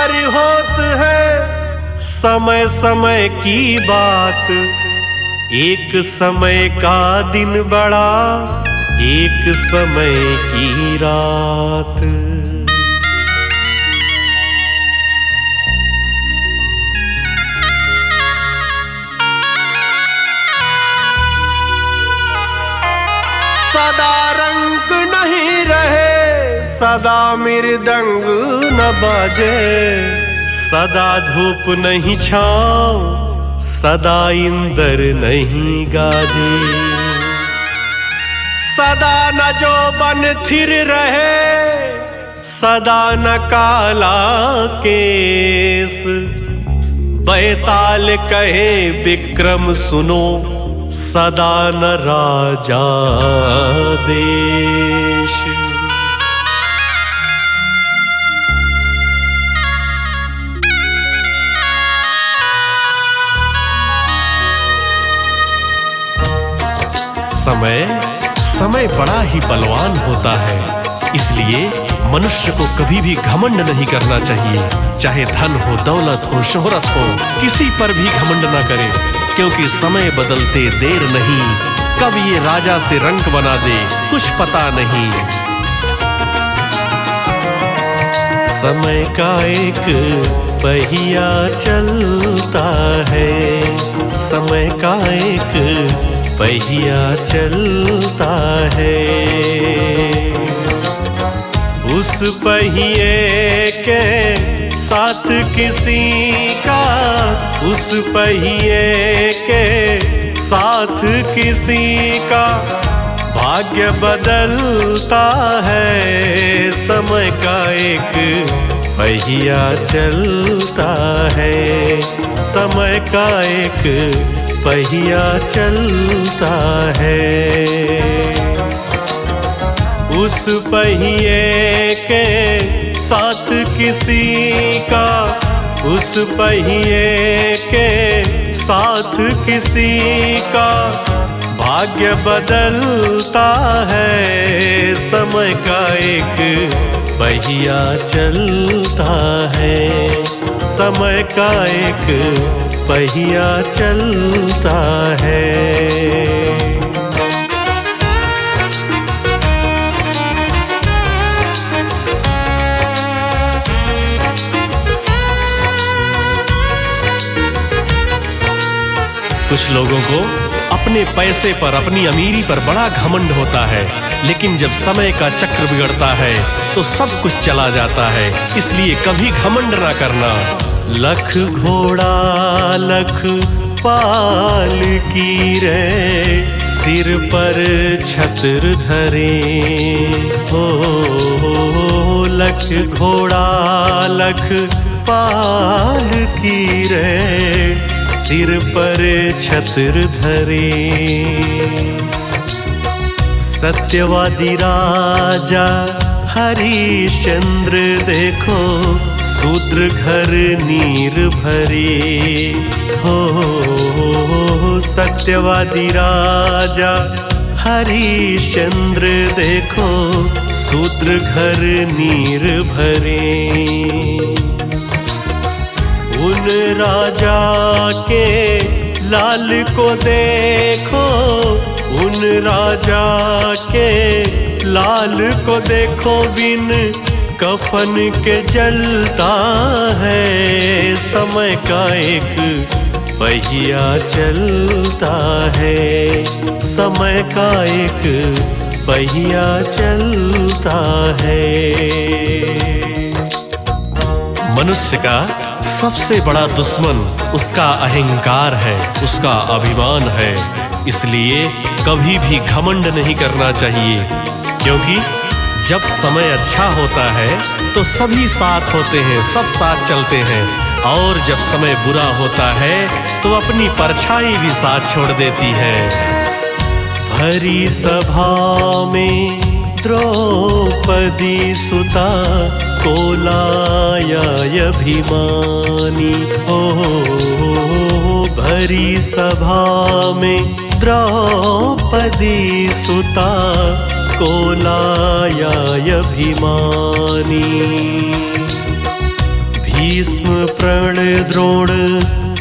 बार होत है समय समय की बात, एक समय का दिन बड़ा, एक समय की रात। सदा रंग नहीं रहे, सदा मृदंग न बाजे, सदा धूप नहीं छाँव, सदा इंद्र नहीं गाजे। सदा न जो बन थिर रहे, सदा न काला केस, बैताल कहे विक्रम सुनो, सदा न राजा देश। समय बड़ा ही बलवान होता है, इसलिए मनुष्य को कभी भी घमंड नहीं करना चाहिए। चाहे धन हो, दौलत हो, शोहरत हो, किसी पर भी घमंड ना करे, क्योंकि समय बदलते देर नहीं, कब ये राजा से रंक बना दे कुछ पता नहीं। समय का एक पहिया चलता है, समय का एक पहिया चलता है, उस पहिए के साथ किसी का, उस पहिए के साथ किसी का भाग्य बदलता है। समय का एक पहिया चलता है, समय का एक पहिया चलता है, उस पहिए के साथ किसी का, उस पहिए के साथ किसी का भाग्य बदलता है। समय का एक पहिया चलता है, समय का एक पहिया चलता है। कुछ लोगों को अपने पैसे पर, अपनी अमीरी पर बड़ा घमंड होता है, लेकिन जब समय का चक्र बिगड़ता है तो सब कुछ चला जाता है। इसलिए कभी घमंड ना करना। लख घोड़ा लख पाल की रे, सिर पर छत्र धरे हो, लख घोड़ा लख पाल की रे, सिर पर छत्र धरे। सत्यवादी राजा हरिश्चंद्र देखो, शूद्र घर नीर भरे हो। सत्यवादी राजा हरिश्चंद्र देखो, शूद्र घर नीर भरे। उन राजा के लाल को देखो, उन राजा के लाल को देखो, बिन कफन के जलता है। समय का एक पहिया चलता है, समय का एक पहिया चलता है। मनुष्य का सबसे बड़ा दुश्मन उसका अहंकार है, उसका अभिमान है। इसलिए कभी भी घमंड नहीं करना चाहिए, क्योंकि जब समय अच्छा होता है तो सभी साथ होते हैं, सब साथ चलते हैं, और जब समय बुरा होता है तो अपनी परछाई भी साथ छोड़ देती है। भरी सभा में द्रौपदी सुता को लाया अभिमानी हो। भरी सभा में द्रौपदी सुता को लाया अभिमानी। भीष्म प्रण द्रोण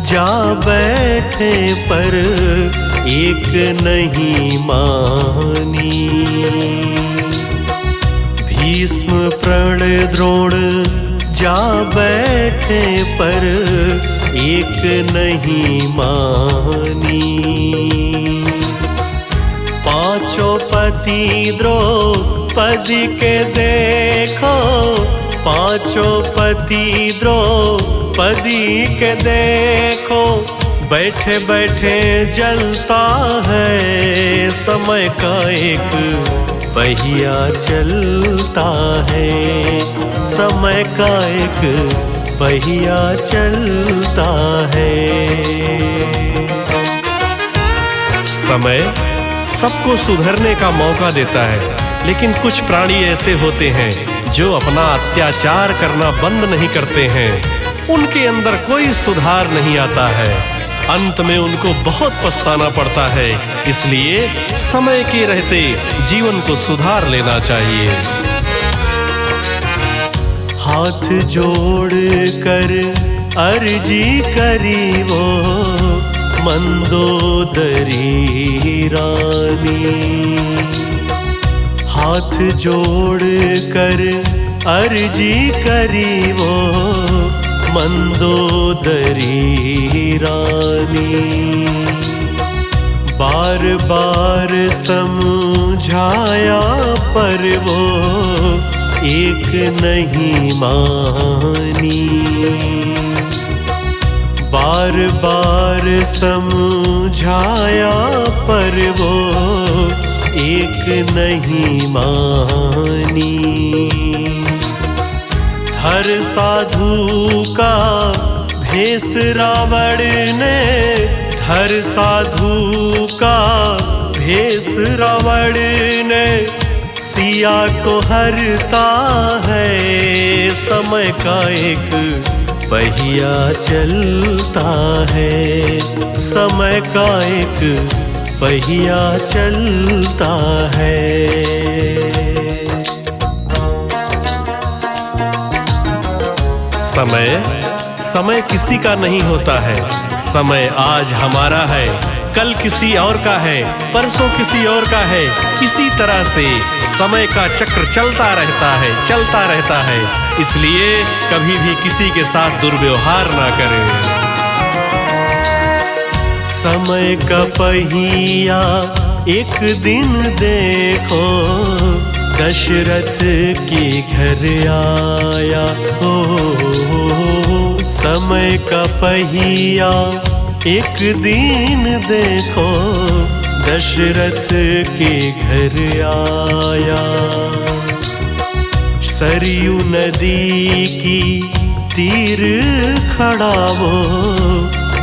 जा बैठे पर एक नहीं मानी। भीष्म प्रण द्रोण जा बैठे पर एक नहीं मानी। पांचों पति द्रौपदी के देखो, पांचों पति द्रौपदी के देखो, बैठे बैठे जलता है समय का एक पहिया चलता है, समय का एक पहिया चलता है। समय सबको सुधरने का मौका देता है, लेकिन कुछ प्राणी ऐसे होते हैं जो अपना अत्याचार करना बंद नहीं करते हैं। उनके अंदर कोई सुधार नहीं आता है, अंत में उनको बहुत पछताना पड़ता है। इसलिए समय के रहते जीवन को सुधार लेना चाहिए। हाथ जोड़ कर अर्जी करी वो मंदोदरी रानी। हाथ जोड़ कर अर्जी करी वो मंदोदरी रानी। बार बार समझाया पर वो एक नहीं मानी। बार बार समझाया पर वो एक नहीं मानी। हर साधु का भेष रावण ने, हर साधु का भेष रावण ने सिया को हरता है। समय का एक पहिया चलता है, समय का एक पहिया चलता है। समय किसी का नहीं होता है। समय आज हमारा है, कल किसी और का है, परसों किसी और का है। इसी तरह से समय का चक्र चलता रहता है। इसलिए कभी भी किसी के साथ दुर्व्यवहार ना करें। समय का पहिया एक दिन देखो, दशरथ के घर आया हो। समय का पहिया एक दिन देखो, दशरथ के घर आया। सरयू नदी की तीर खड़ा वो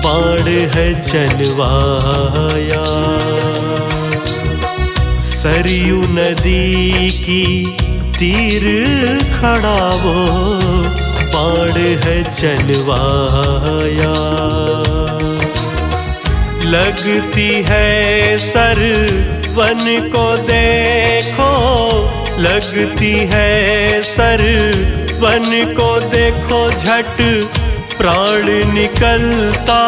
बाण है चलवाया। सरयू नदी की तीर खड़ा वो बाण है चलवाया। लगती है सर वन को देखो, लगती है सर वन को देखो, झट प्राण निकलता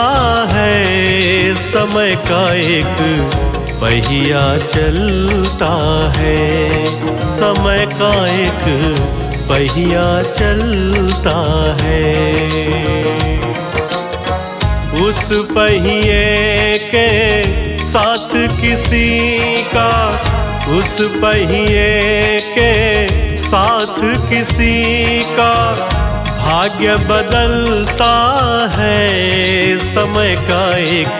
है। समय का एक पहिया चलता है, समय का एक पहिया चलता है। उस पहिए के साथ किसी का, उस पहिए के साथ किसी का भाग्य बदलता है। समय का एक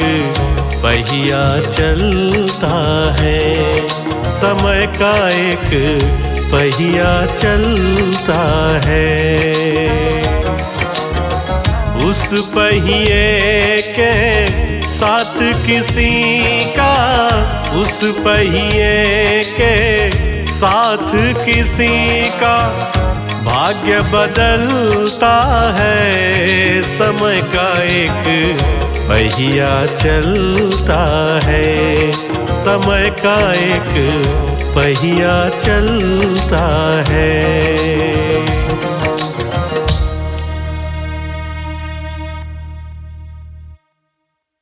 पहिया चलता है, समय का एक पहिया चलता है। उस पहिए के साथ किसी का, उस पहिए के साथ किसी का भाग्य बदलता है। समय का एक पहिया चलता है, समय का एक पहिया चलता है।